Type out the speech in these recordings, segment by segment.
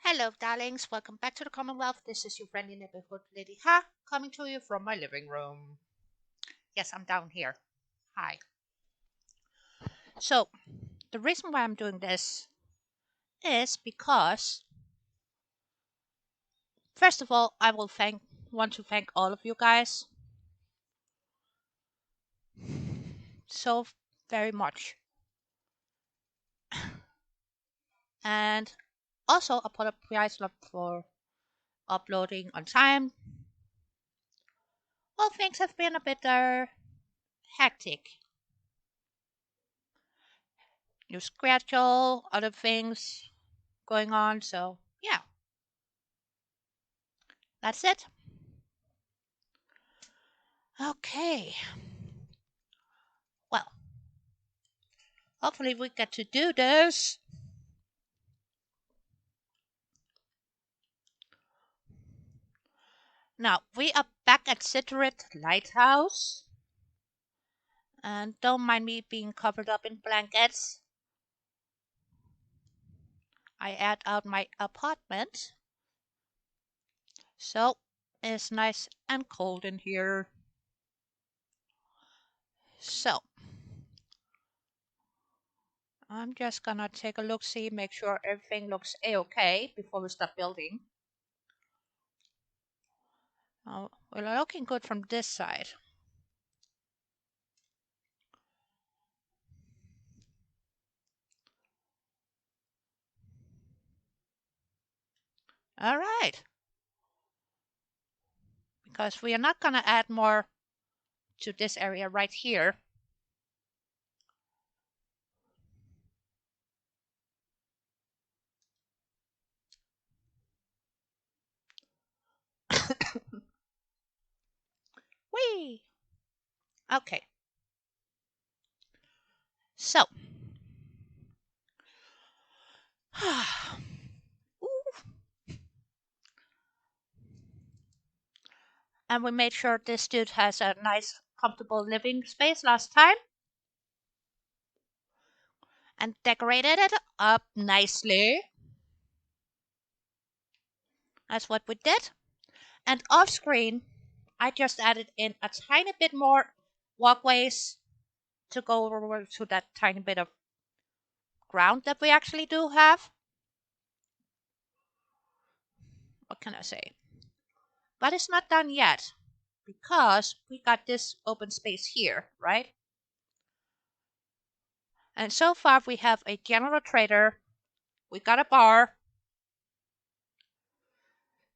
Hello, darlings. Welcome back to the Commonwealth. This is your friendly neighborhood Lady Ha, coming to you from my living room. Yes, I'm down here. Hi. So, the reason why I'm doing this is because, first of all, want to thank all of you guys so very much, and also apologize a lot for uploading on time. Well, things have been a bit hectic. New schedule, other things going on. So yeah, that's it. Okay. Well, hopefully we get to do this. Now, we are back at Scituate Lighthouse. And don't mind me being covered up in blankets. I add out my apartment. So, it's nice and cold in here. So, I'm just gonna take a look, see, make sure everything looks a-okay before we start building. Oh, we're looking good from this side. All right. Because we are not gonna add more to this area right here. Whee! Okay. So, and we made sure this dude has a nice, comfortable living space last time. And decorated it up nicely. That's what we did. And off screen, I just added in a tiny bit more walkways to go over to that tiny bit of ground that we actually do have. What can I say? But it's not done yet because we got this open space here, right? And so far we have a general trader, we got a bar.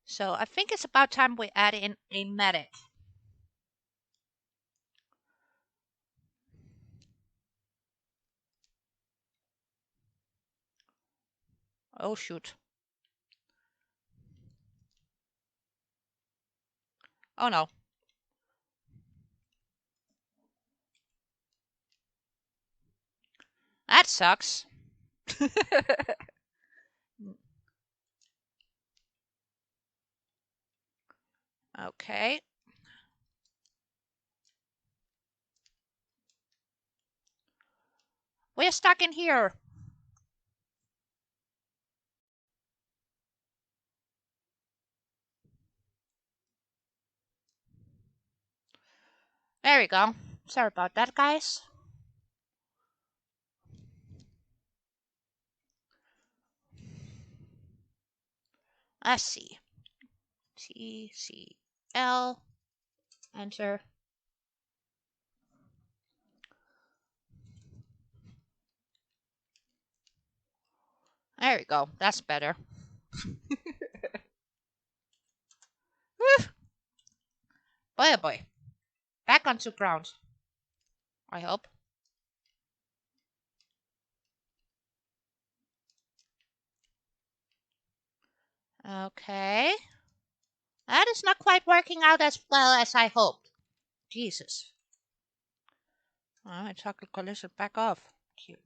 So I think it's about time we add in a medic. Oh shoot. Oh no. That sucks. Okay. We're stuck in here. There we go. Sorry about that, guys. Let's see. TCL. Enter. There we go. That's better. Whew. Boy, oh boy. Back onto ground. I hope. Okay. That is not quite working out as well as I hoped. Jesus. Alright, chocolate collision back off. Cute.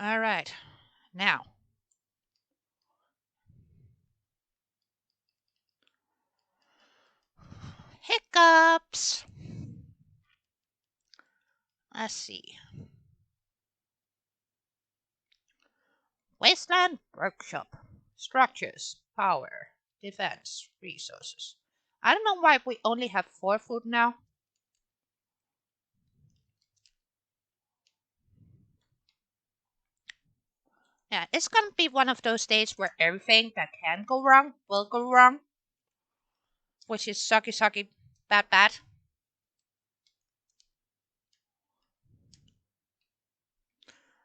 All right. Now, hiccups. Let's see. Wasteland workshop. Structures, power, defense, resources. I don't know why we only have 4 food now. Yeah, it's gonna be one of those days where everything that can go wrong will go wrong, which is sucky, sucky, bad, bad.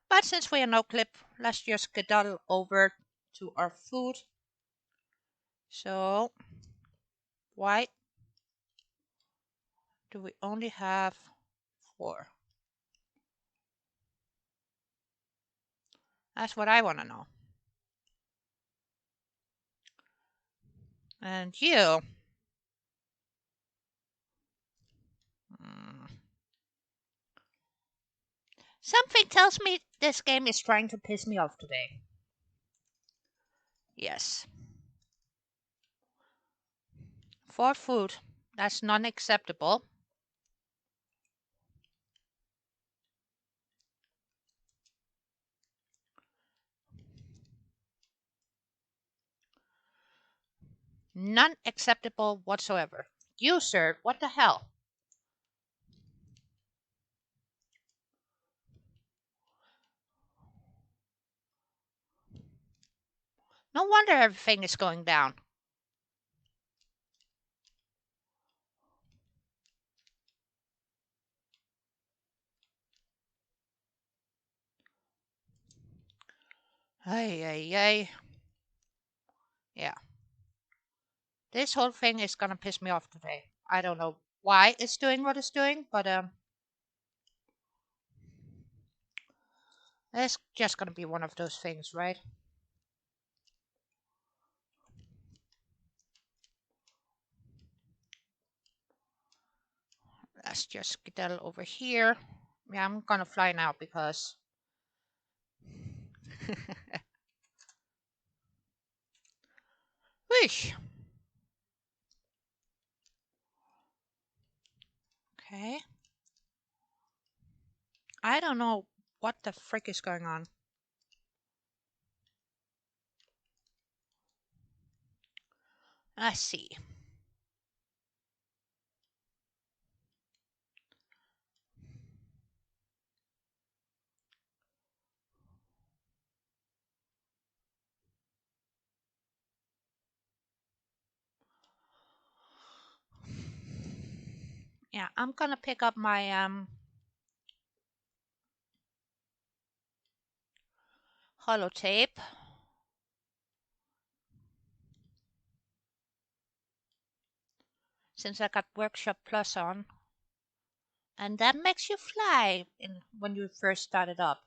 But since we are no clip, let's just skedaddle over to our food. So, why do we only have 4? That's what I want to know. And you. Hmm, something tells me this game is trying to piss me off today. Yes. 4 food. That's non-acceptable. Non-acceptable whatsoever. You, sir, what the hell? No wonder everything is going down. Ay, ay, ay. Yeah. This whole thing is gonna piss me off today. I don't know why it's doing what it's doing, but it's just gonna be one of those things, right? Let's just get that over here. Yeah, I'm gonna fly now because Whoosh. Okay. I don't know what the frick is going on. Let's see. Yeah, I'm gonna pick up my holotape. Since I got Workshop Plus on. And that makes you fly when you first started up.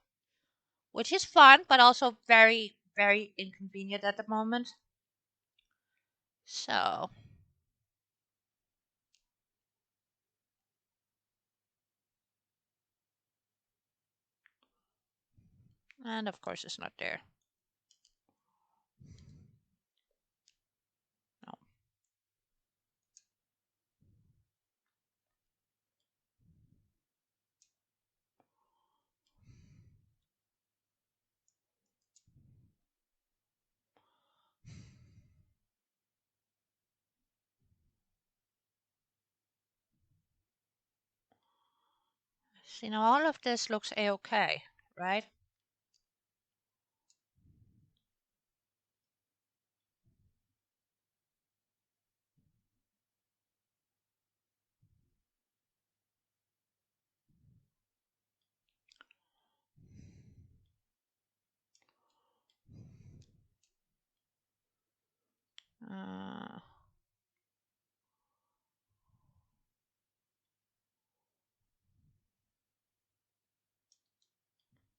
Which is fun, but also very, very inconvenient at the moment. So, and of course it's not there. No. See, now all of this looks a-okay, right? Uh,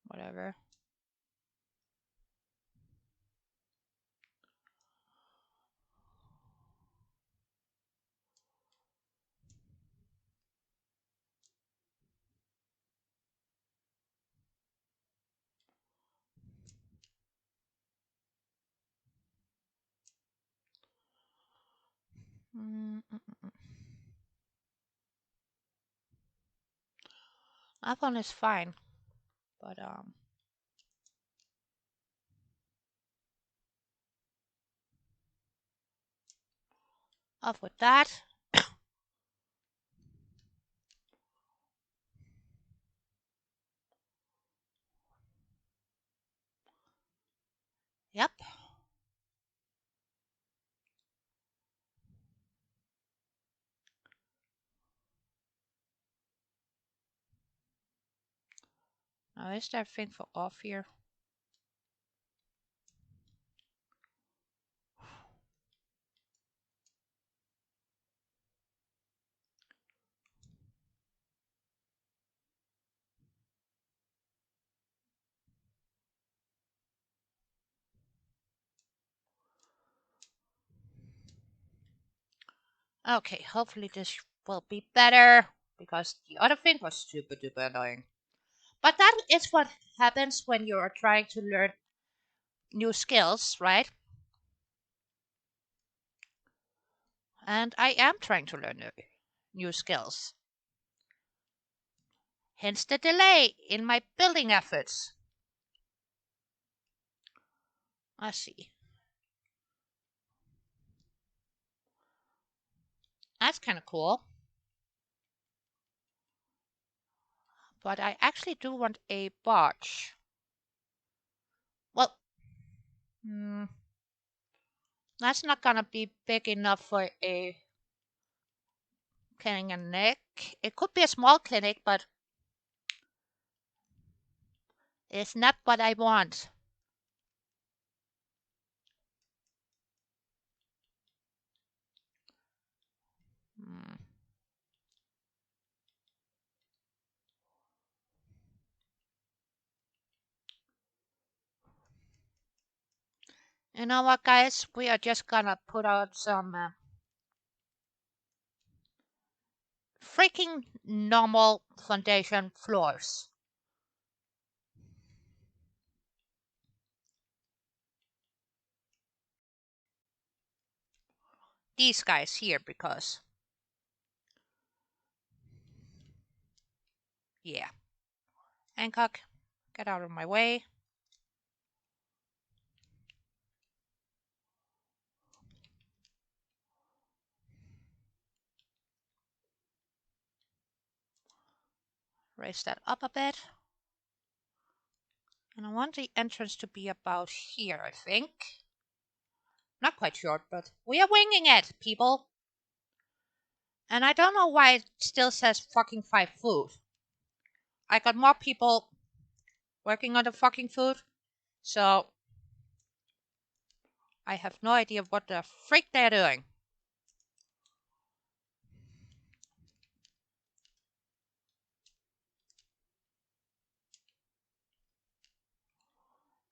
whatever. Mm, mm, mm, mm. That one is fine, but off with that. Yep. Now is there a thing for off here? Okay, hopefully this will be better because the other thing was super duper annoying. But that is what happens when you are trying to learn new skills, right? And I am trying to learn new skills. Hence the delay in my building efforts. I see. That's kind of cool. But I actually do want a barge. Well, hmm, that's not gonna be big enough for a clinic. It could be a small clinic, but it's not what I want. Hmm. You know what, guys? We are just gonna put out some freaking normal foundation floors. These guys here, because, yeah. Hancock, get out of my way. Raise that up a bit. And I want the entrance to be about here, I think. Not quite sure, but we are winging it, people. And I don't know why it still says fucking 5 food. I got more people working on the fucking food, so I have no idea what the freak they're doing.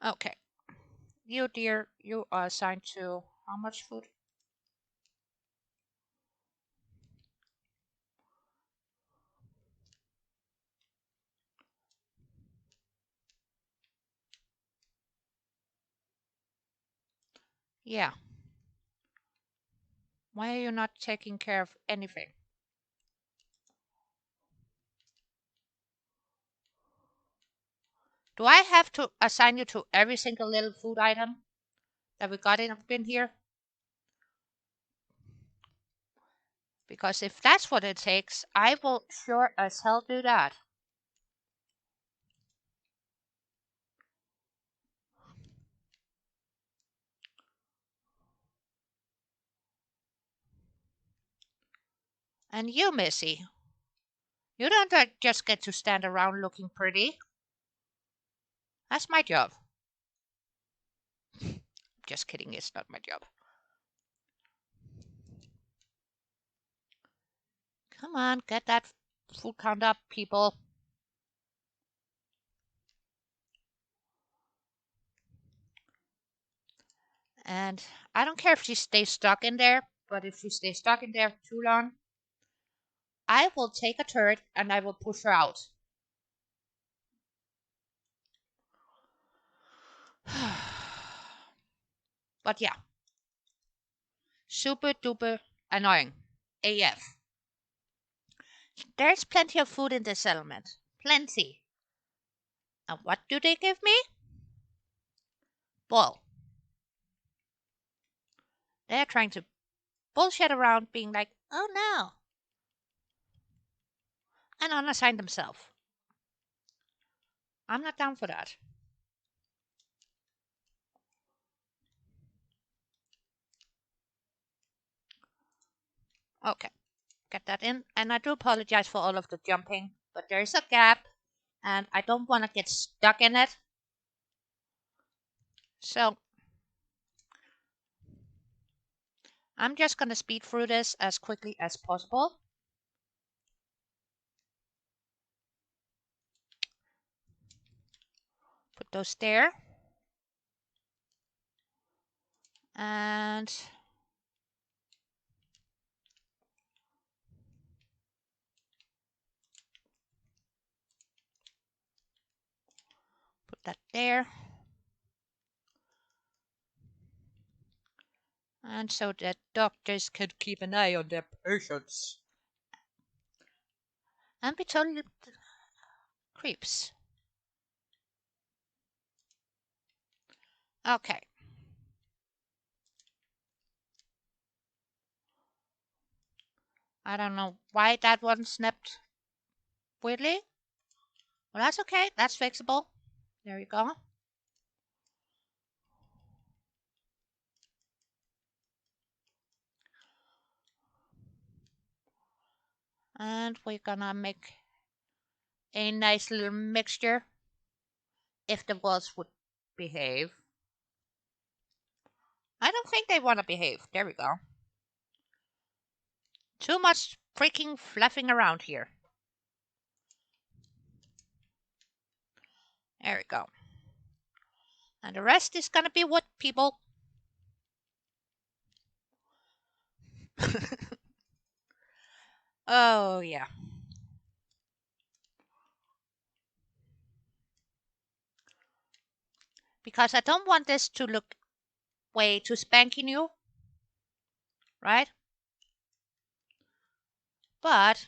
Okay. You, dear, you are assigned to how much food? Yeah. Why are you not taking care of anything? Do I have to assign you to every single little food item that we got in here? Because if that's what it takes, I will sure as hell do that. And you, Missy, you don't just get to stand around looking pretty. That's my job. Just kidding, it's not my job. Come on, get that food count up, people. And I don't care if she stays stuck in there, but if she stays stuck in there too long, I will take a turret and I will push her out. But yeah, super duper annoying. AF. There's plenty of food in this settlement. Plenty. And what do they give me? Bull. They're trying to bullshit around, being like, oh no, and unassign themselves. I'm not down for that. Okay, get that in. And I do apologize for all of the jumping, but there's a gap, and I don't want to get stuck in it. So I'm just going to speed through this as quickly as possible. Put those there. And put that there. And so that doctors could keep an eye on their patients. And be total creeps. Okay. I don't know why that one snapped weirdly. Well, that's okay. That's fixable. There you go. And we're gonna make a nice little mixture if the walls would behave. I don't think they want to behave. There we go. Too much freaking fluffing around here. There we go. And the rest is gonna be wood, people. Oh, yeah. Because I don't want this to look way too spanky new, right? But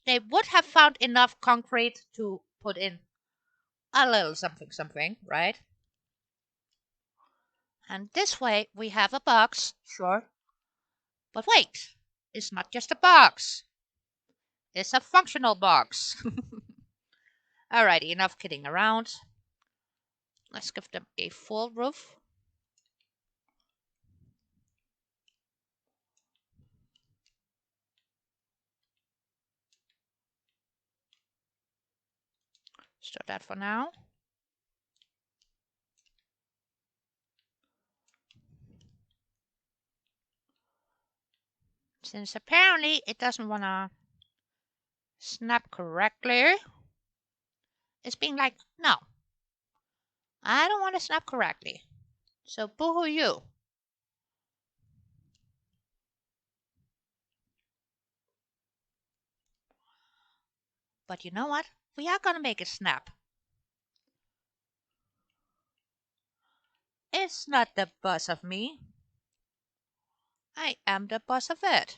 they would have found enough concrete to put in a little something something, right? And this way we have a box, sure. But wait, it's not just a box. It's a functional box. Alrighty, enough kidding around. Let's give them a full roof. Start that for now. Since apparently it doesn't want to snap correctly, it's being like, no, I don't want to snap correctly. So boo-hoo you. But you know what? We are gonna make it snap. It's not the boss of me. I am the boss of it.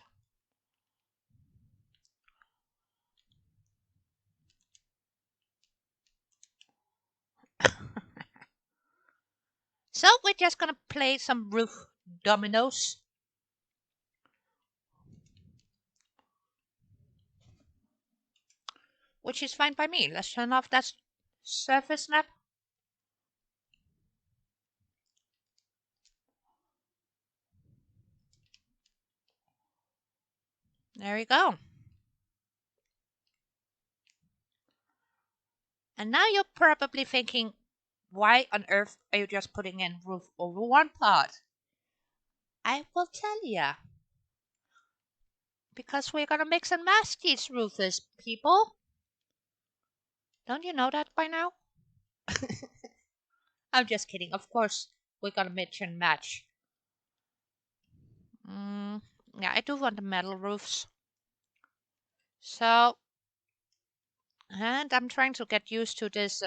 So we're just gonna play some roof dominoes. Which is fine by me. Let's turn off that surface snap. There we go. And now you're probably thinking, why on earth are you just putting in roof over one part? I will tell ya. Because we're gonna mix and match these roofers, people. Don't you know that by now? I'm just kidding. Of course, we're gonna mix and match. Yeah, I do want the metal roofs. So, and I'm trying to get used to this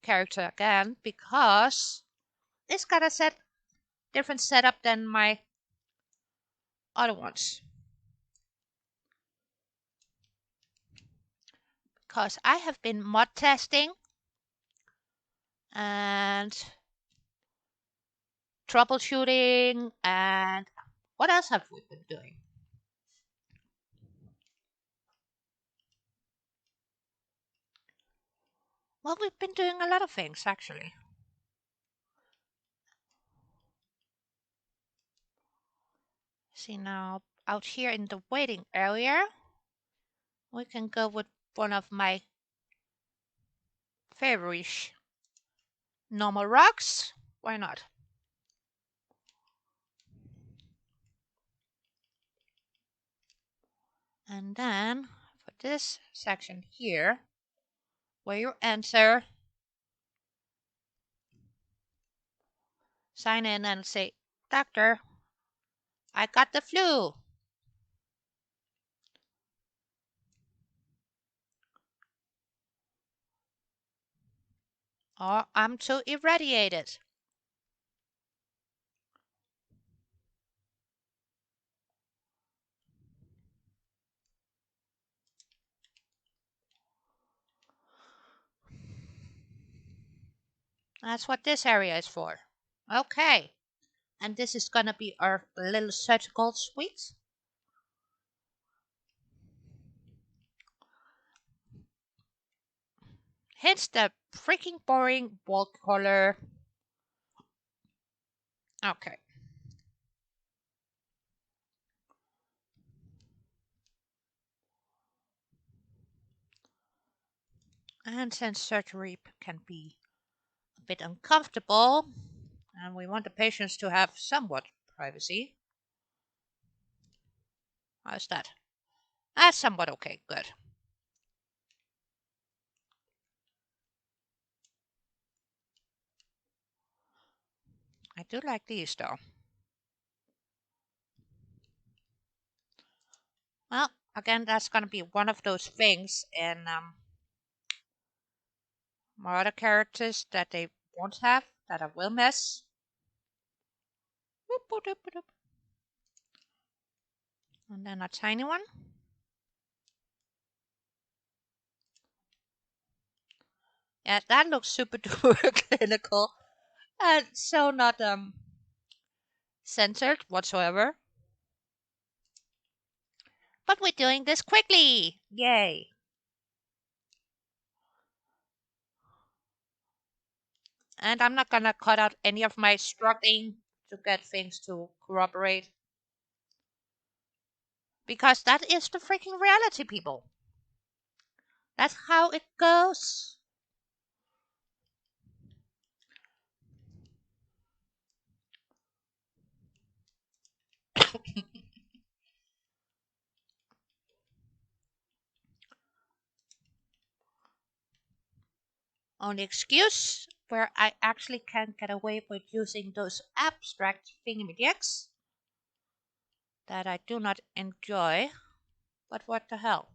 character again because it's got a different setup than my other ones. Because I have been mod testing and troubleshooting, and what else have we been doing? Well, we've been doing a lot of things actually. See now, out here in the waiting area, we can go with one of my favorite normal rocks. Why not? And then for this section here, where you enter, sign in and say, Doctor, I got the flu. Or I'm too irradiated. That's what this area is for. Okay. And this is gonna be our little surgical suite. Hence the freaking boring wall color. Okay. And since surgery can be a bit uncomfortable, and we want the patients to have somewhat privacy. How's that? That's somewhat okay, good. I do like these though. Well, again, that's gonna be one of those things in my other characters that they won't have, that I will miss. And then a tiny one. Yeah, that looks super duper clinical and so not censored whatsoever. But we're doing this quickly! Yay! And I'm not gonna cut out any of my struggling to get things to corroborate. Because that is the freaking reality, people. That's how it goes. Only excuse where I actually can get away with using those abstract thingamajigs that I do not enjoy. But what the hell?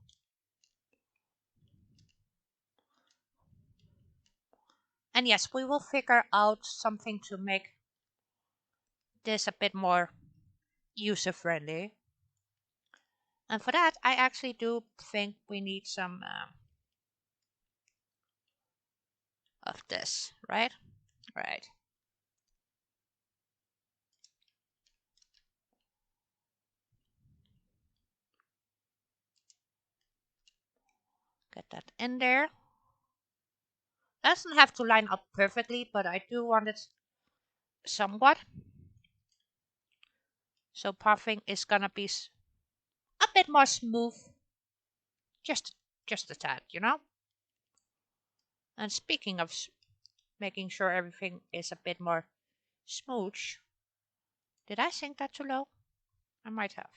And yes, we will figure out something to make this a bit more user friendly. And for that, I actually do think we need some of this, right? Right. Get that in there. Doesn't have to line up perfectly, but I do want it somewhat. So puffing is gonna be a bit more smooth, just just a tad, you know. And speaking of making sure everything is a bit more smooch, did I sink that too low? I might have.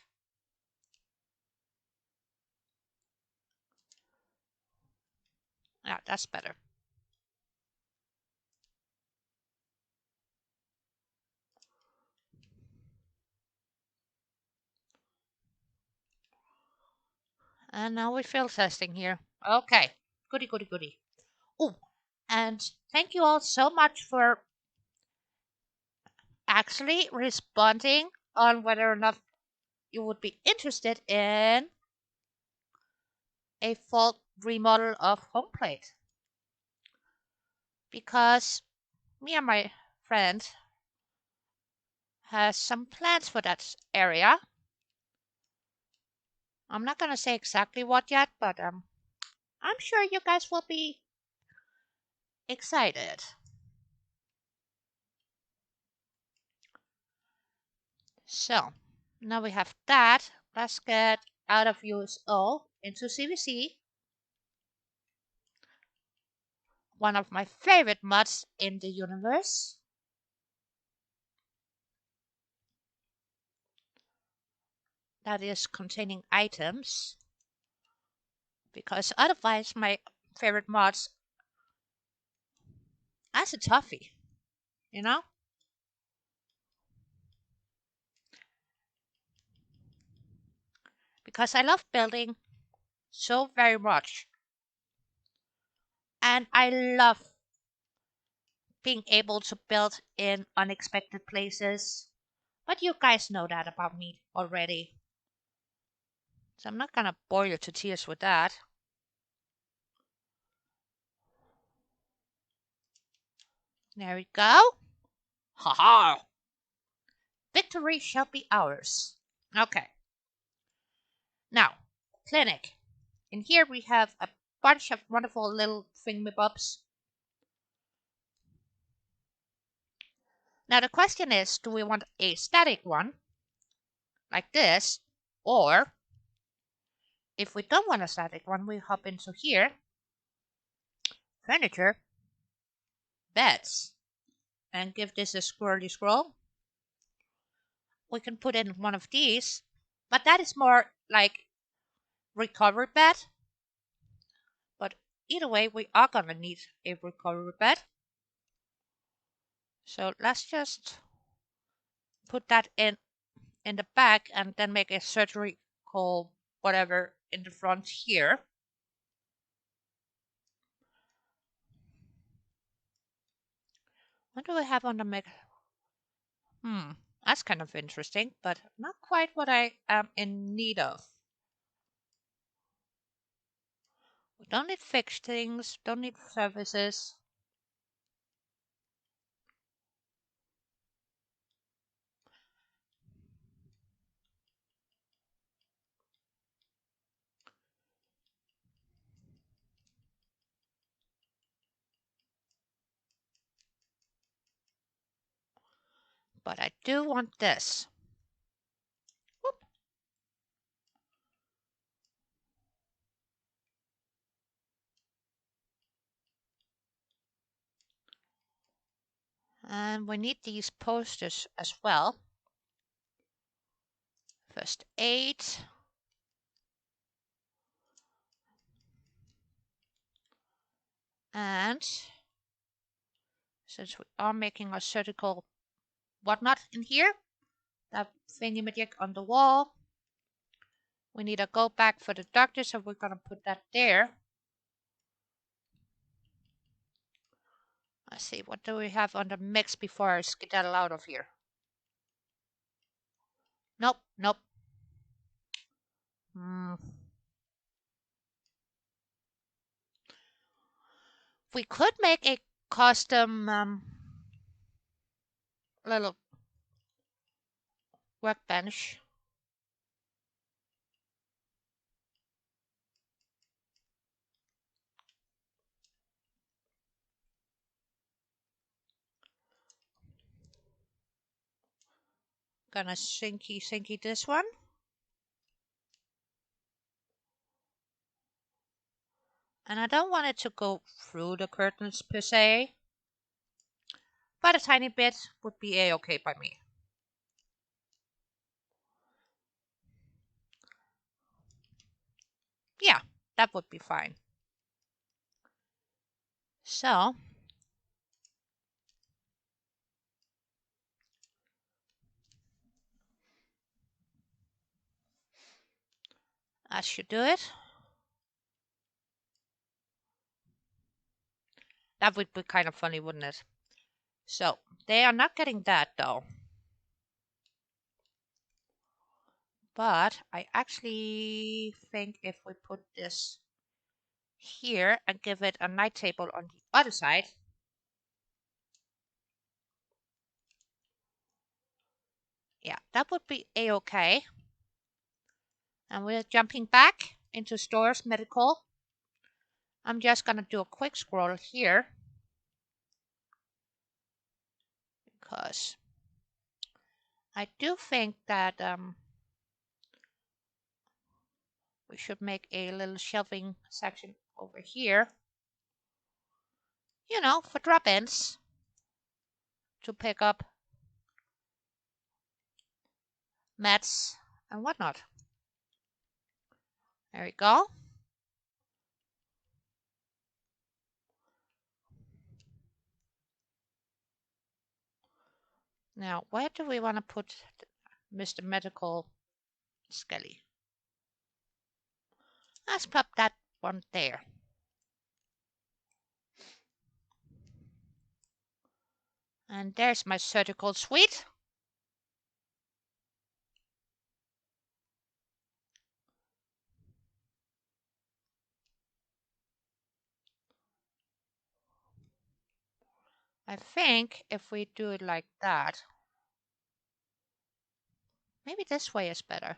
Yeah, that's better. And now we're field testing here. Okay, goody, goody, goody. Oh, and thank you all so much for actually responding on whether or not you would be interested in a full remodel of home plate. Because me and my friend has some plans for that area. I'm not gonna say exactly what yet, but I'm sure you guys will be excited. So now we have that. Let's get out of USO into CVC, one of my favorite mods in the universe. That is containing items. Because otherwise my favorite mods as a toffee, you know? Because I love building so very much. And I love being able to build in unexpected places. But you guys know that about me already. So I'm not gonna bore you to tears with that. There we go. Haha! Victory shall be ours. Okay. Now, clinic. In here we have a bunch of wonderful little thingamabobs. Now the question is, do we want a static one, like this, or if we don't want a static one, we hop into here, furniture, beds, and give this a squirrely scroll. We can put in one of these, but that is more like recovery bed. But either way, we are gonna need a recovery bed. So let's just put that in the back and then make a surgical whatever in the front here. What do we have on the mech? That's kind of interesting, but not quite what I am in need of. We don't need fixed things, don't need services. But I do want this. Whoop. And we need these posters as well. First aid. And since we are making a surgical whatnot in here, that thingy-majig on the wall, we need a go back for the doctor, so we're gonna put that there. Let's see, what do we have on the mix before I skedaddle out of here? Nope, nope. We could make a custom little workbench. Gonna sinky this one. And I don't want it to go through the curtains per se, but a tiny bit would be a-okay by me. Yeah, that would be fine. So, I should do it. That would be kind of funny, wouldn't it? So, they are not getting that though. But I actually think if we put this here and give it a night table on the other side, yeah, that would be a-okay. And we're jumping back into stores medical. I'm just gonna do a quick scroll here because I do think that we should make a little shelving section over here, for drop-ins to pick up mats and whatnot. There we go. Now, where do we want to put Mr. Medical Skelly? Let's pop that one there. And there's my surgical suite. I think if we do it like that, maybe this way is better.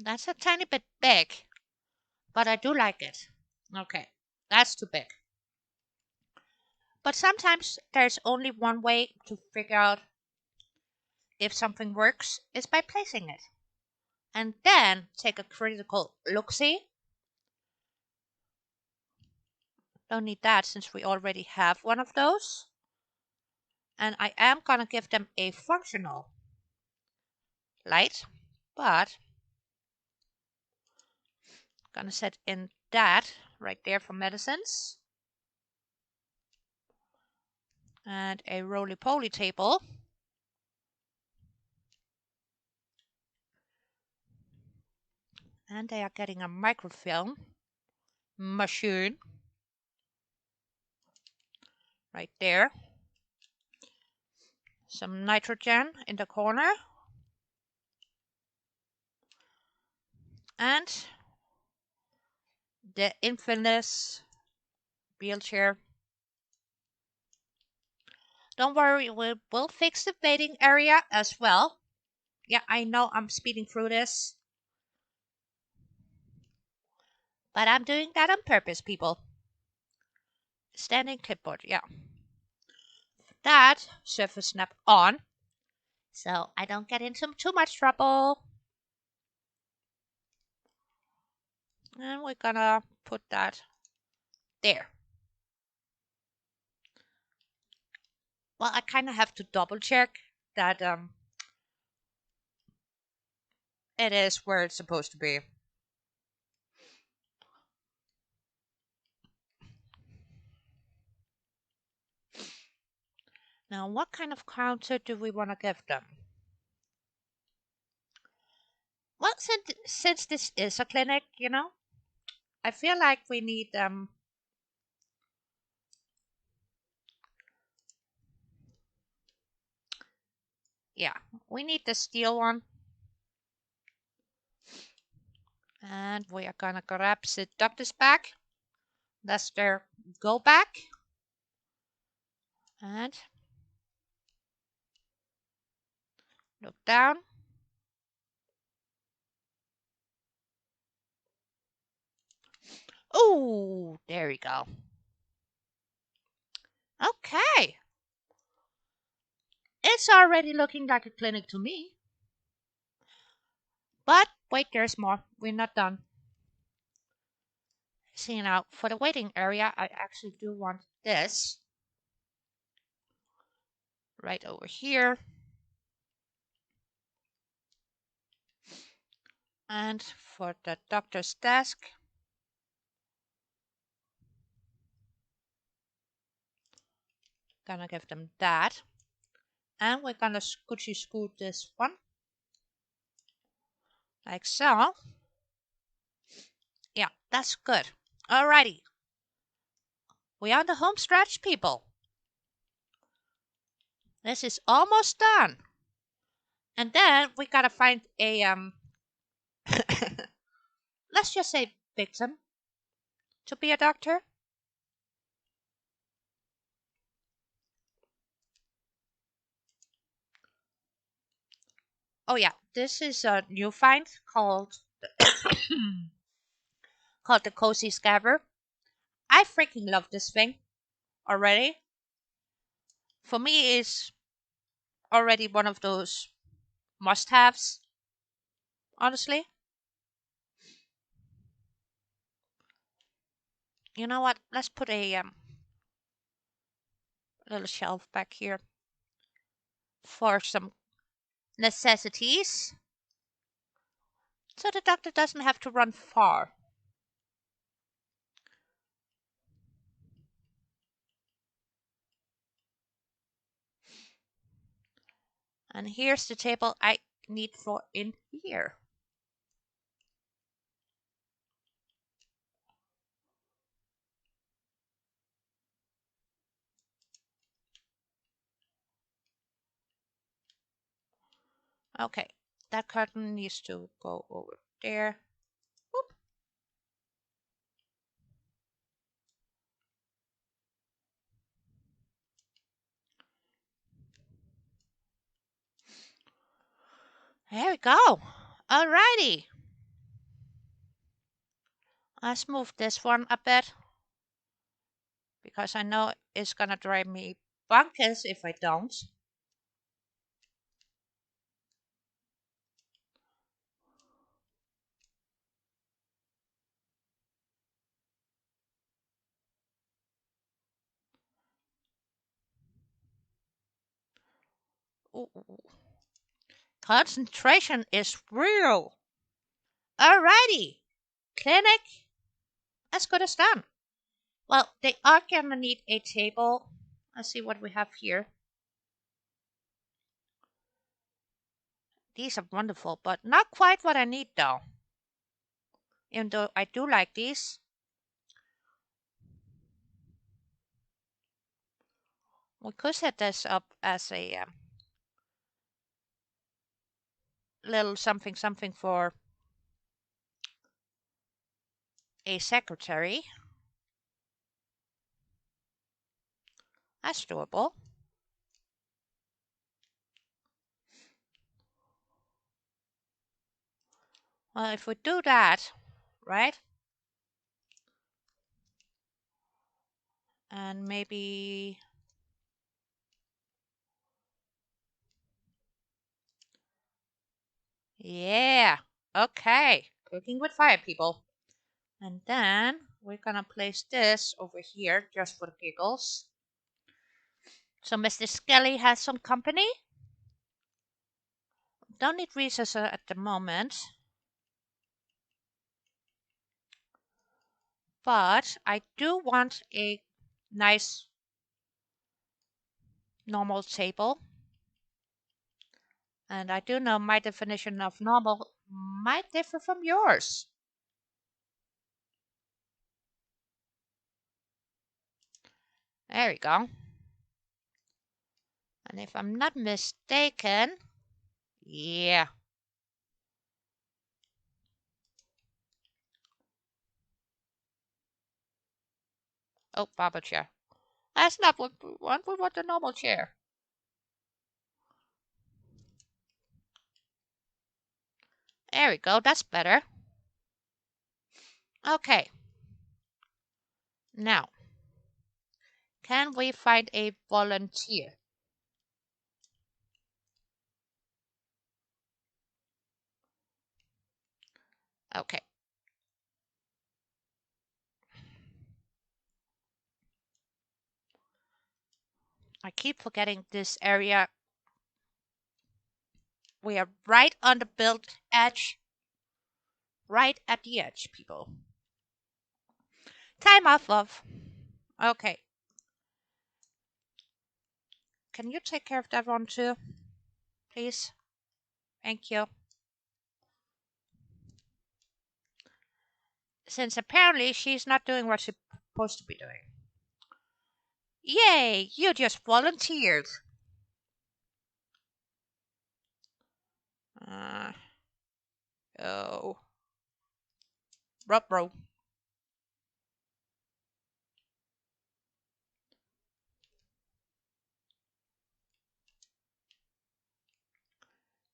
That's a tiny bit big, but I do like it. Okay, that's too big. But sometimes there's only one way to figure out if something works is by placing it. And then take a critical look-see. Don't need that since we already have one of those. And I am gonna give them a functional light, but gonna set in that right there for medicines. And a roly-poly table. And they are getting a microfilm machine right there. Some nitrogen in the corner. And the infamous wheelchair. Don't worry, we'll fix the waiting area as well. Yeah, I know I'm speeding through this. But I'm doing that on purpose, people. Standing clipboard, yeah. That surface snap on, so I don't get into too much trouble. And we're gonna put that there. Well, I kind of have to double check that it is where it's supposed to be. Now, what kind of counter do we want to give them? Well, since this is a clinic, I feel like we need yeah, we need the steel one. And we are gonna grab the doctor's bag. That's their go bag. And look down. Oh, there we go. Okay. It's already looking like a clinic to me. But wait, there's more. We're not done. See now, for the waiting area, I actually do want this right over here. And for the doctor's desk, gonna give them that. And we're gonna scoochy scoot this one Like so. Yeah, that's good. Alrighty. We're on the home stretch, people. This is almost done. And then we gotta find a let's just say victim to be a doctor. Oh yeah, this is a new find called called the Cozy Scabber. I freaking love this thing already. For me, it's already one of those must-haves. Honestly, you know what? Let's put a little shelf back here for some necessities, so the doctor doesn't have to run far. And here's the table I need for in here. Okay, that curtain needs to go over there. Whoop. There we go. Alrighty. Let's move this one a bit because I know it's gonna drive me bonkers if I don't. Ooh. Concentration is real. Alrighty. Clinic as good as done. Well, they are gonna need a table. Let's see what we have here. These are wonderful, but not quite what I need though. Even though I do like these. We could set this up as a little something something for a secretary. That's doable. Well, if we do that, right? And maybe. Yeah. Okay. Cooking with fire, people. And then we're gonna place this over here just for the giggles. So Mr. Skelly has some company. Don't need recessor at the moment. But I do want a nice normal table. And I do know my definition of normal might differ from yours. There we go. And if I'm not mistaken, yeah. Oh, Baba chair. That's not what we want. We want the normal chair. There we go. That's better. Okay. Now, can we find a volunteer? Okay. I keep forgetting this area. We are right on the build edge. Right at the edge, people. Time off, love. Okay. Can you take care of that one too? Please? Thank you. since apparently she's not doing what she's supposed to be doing. Yay, you just volunteered. Uh, oh. Ruh-roh.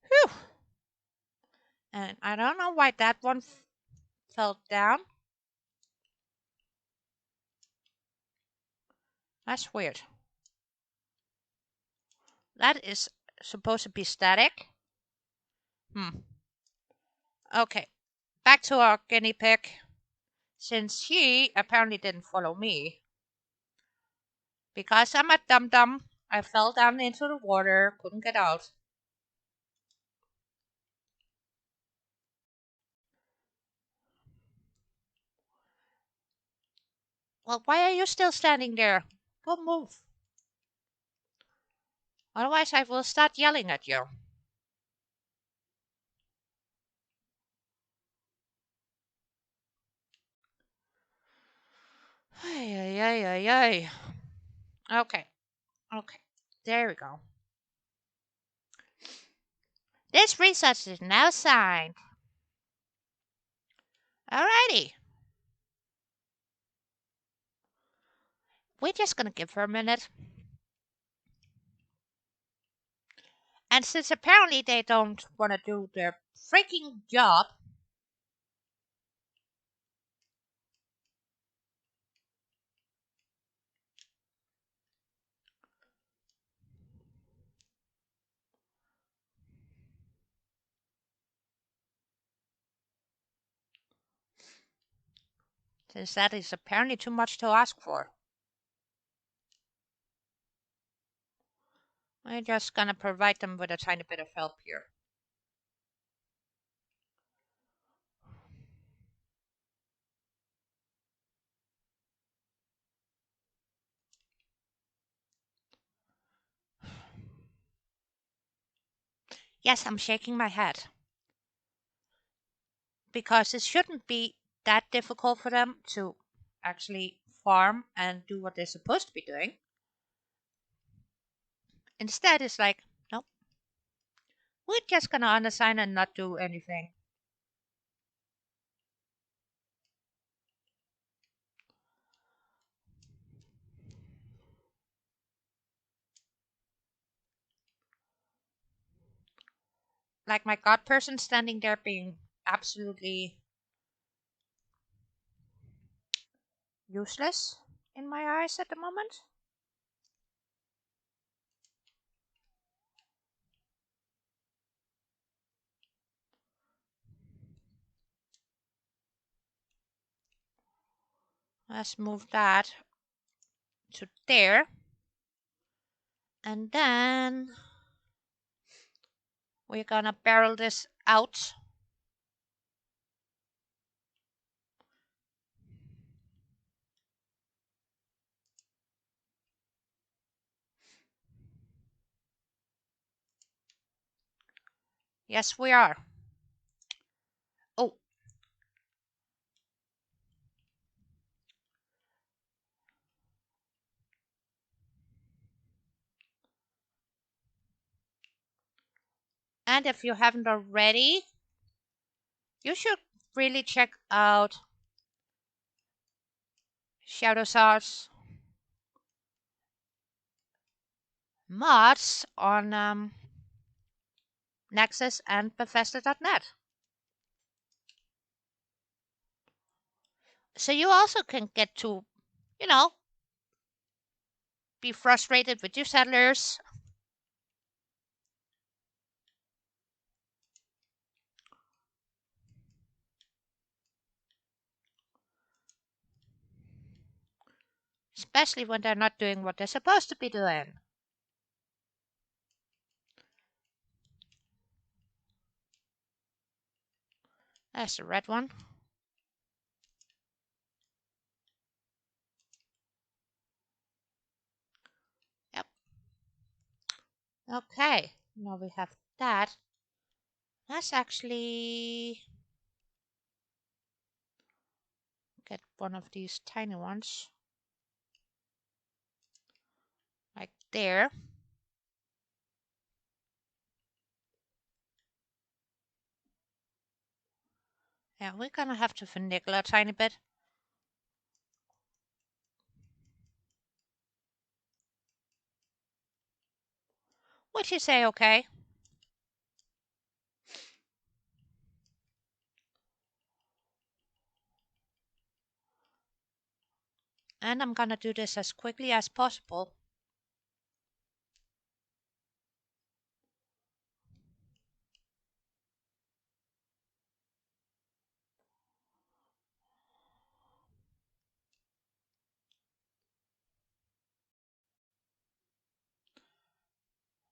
Whew. And I don't know why that one fell down. That's weird. That is supposed to be static. Okay, back to our guinea pig. Since she apparently didn't follow me, because I'm a dum dum, I fell down into the water, couldn't get out. Well, why are you still standing there? Go move. Otherwise, I will start yelling at you. Ay, ay, ay, ay, ay. Okay, okay. There we go. This research is now signed. Alrighty. We're just gonna give her a minute. And since apparently they don't want to do their freaking job, since that is apparently too much to ask for, we're just gonna provide them with a tiny bit of help here. Yes, I'm shaking my head. Because it shouldn't be that difficult for them to actually farm and do what they're supposed to be doing. Instead, it's like, nope, we're just gonna unassign and not do anything. Like my god person standing there being absolutely useless in my eyes at the moment. Let's move that to there. And then we're gonna barrel this out. Yes, we are. Oh, and if you haven't already, you should really check out Shadowsaw's mods on Nexus and Bethesda.net. So you also can get to, you know, be frustrated with your settlers. Especially when they're not doing what they're supposed to be doing. There's the red one. Yep. Okay. Now we have that. That's actually Get one of these tiny ones. Like there. Yeah, we're gonna have to finagle a tiny bit. Would you say okay? And I'm gonna do this as quickly as possible.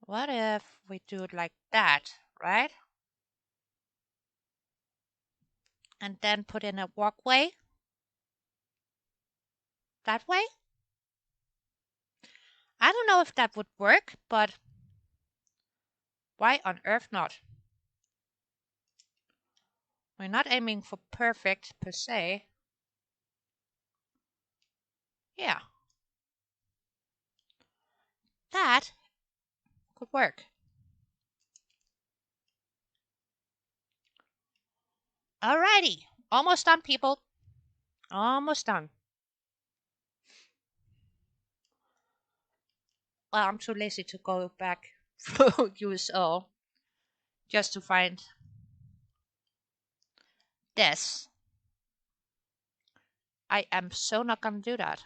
What if we do it like that, right? And then put in a walkway that way? I don't know if that would work, but why on earth not? We're not aiming for perfect per se. Yeah, that could work. Alrighty, almost done, people. Almost done. Well, I'm too lazy to go back through USO just to find this. I am so not gonna do that.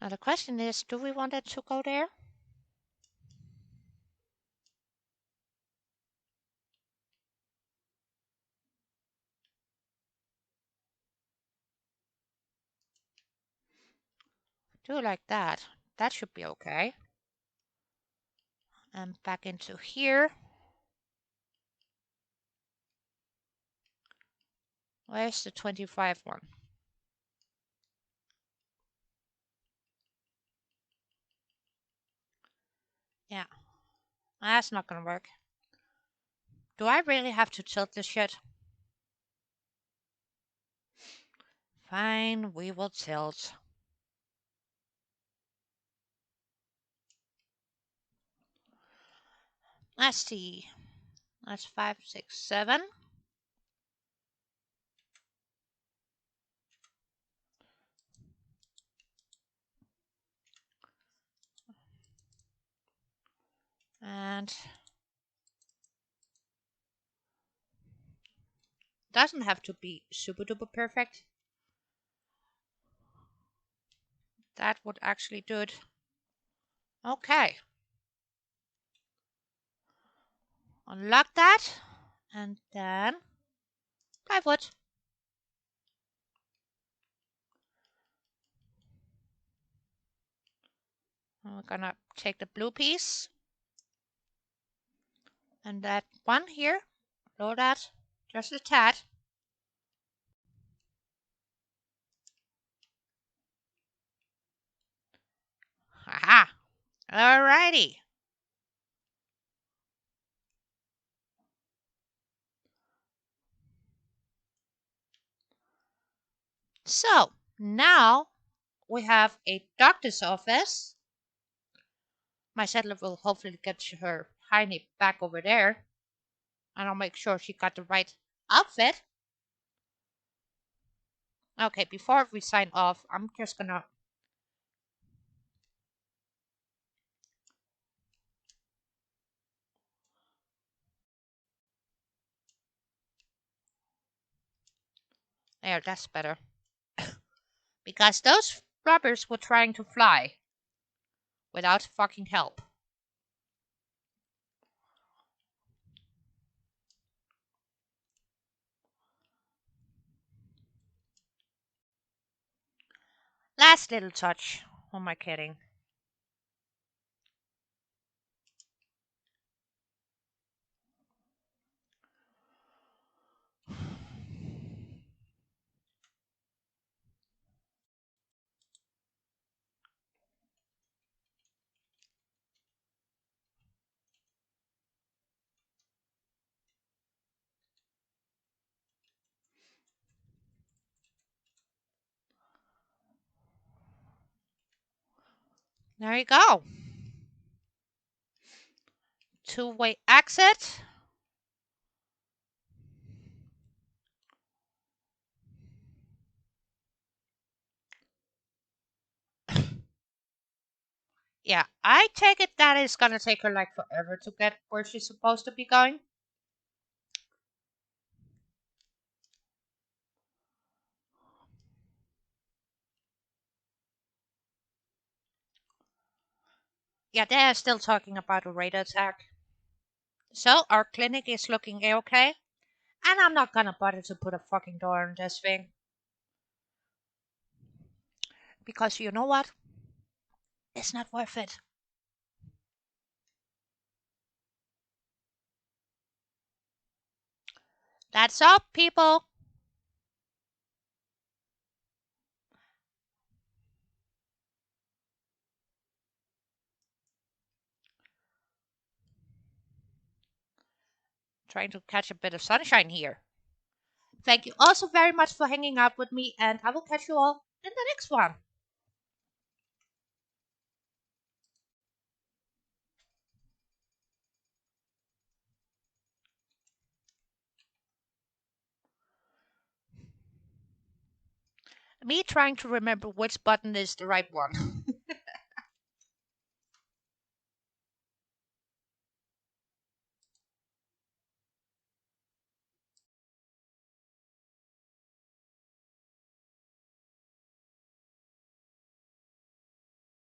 Now the question is, do we want it to go there? Do it like that. That should be okay. And back into here. Where's the 25 one? Yeah, that's not gonna work. Do I really have to tilt this shit? Fine, we will tilt. Let's see. That's 5, 6, 7. And doesn't have to be super duper perfect. That would actually do it. Okay. Unlock that. And then plywood. And we're gonna take the blue piece. And that one here. Lower that just a tad. Haha. Alrighty. So now we have a doctor's office. My settler will hopefully get her hiney back over there. And I'll make sure she got the right outfit. Okay, before we sign off, I'm just gonna. There, that's better. Because those rubbers were trying to fly without fucking help. Last little touch. Who am I kidding? There you go. Two-way exit. Yeah, I take it that it's gonna take her like forever to get where she's supposed to be going. Yeah, they're still talking about a radar attack. So our clinic is looking okay, and I'm not gonna bother to put a fucking door on this thing because you know what? It's not worth it. That's all, people. Trying to catch a bit of sunshine here. Thank you also very much for hanging out with me, and I will catch you all in the next one. Me trying to remember which button is the right one.